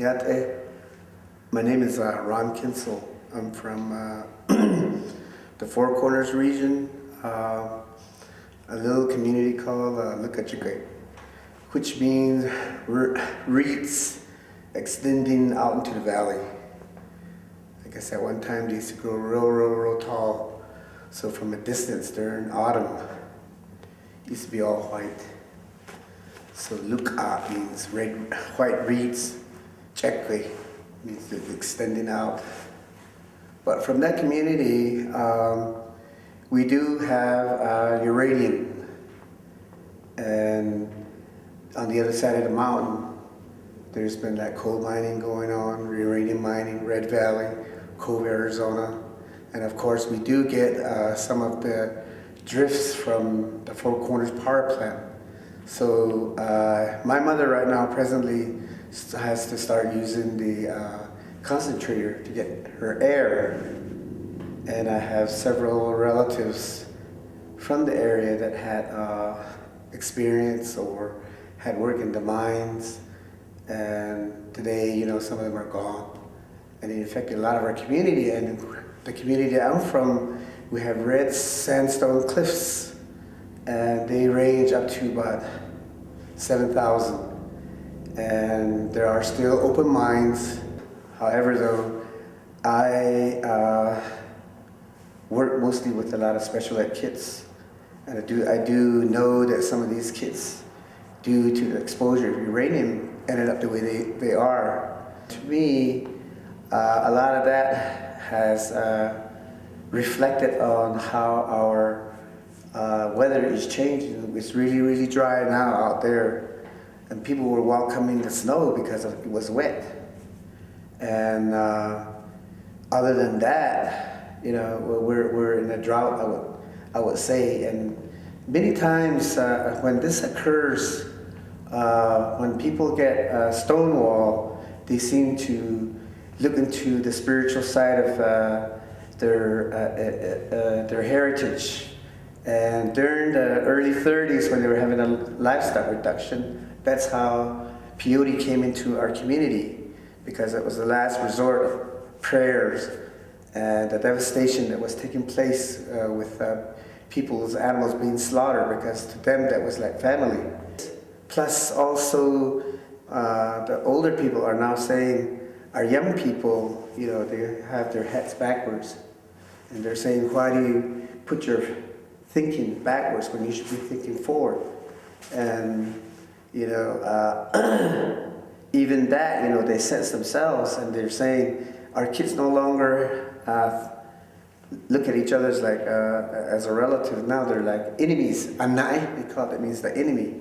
Yeah, my name is Ron Kinsel. I'm from the Four Corners region, a little community called Lukachike, which means reeds extending out into the valley. I guess at one time they used to grow real tall. So from a distance during autumn, it used to be all white. So Luka means white reeds. Chekwe means extending out. But from that community, we do have uranium. And on the other side of the mountain, there's been that coal mining going on, uranium mining, Red Valley, Cove, Arizona. And of course, we do get some of the drifts from the Four Corners power plant. So my mother right now presently has to start using the concentrator to get her air. And I have several relatives from the area that had experience or had worked in the mines. And today, you know, some of them are gone. And it affected a lot of our community. And the community I'm from, we have red sandstone cliffs. And they range up to about 7,000. And there are still open mines. However, though, I work mostly with a lot of special ed kids. And I do know that some of these kids, due to the exposure of uranium, ended up the way they are. To me, a lot of that has reflected on how our weather is changing. It's really dry now out there. And people were welcoming the snow because it was wet. And other than that, you know, we're in a drought, I would say. And many times when this occurs, when people get stonewall, they seem to look into the spiritual side of their heritage. And during the early 30s, when they were having a livestock reduction, that's how peyote came into our community, because it was the last resort of prayers and the devastation that was taking place with people's animals being slaughtered, because to them that was like family. Plus also the older people are now saying, our young people, you know, they have their hats backwards. And they're saying, why do you put your thinking backwards when you should be thinking forward? And you know, even that, you know, they sense themselves, and they're saying our kids no longer look at each other as like as a relative. Now they're like enemies. Anai, they call it, means the enemy.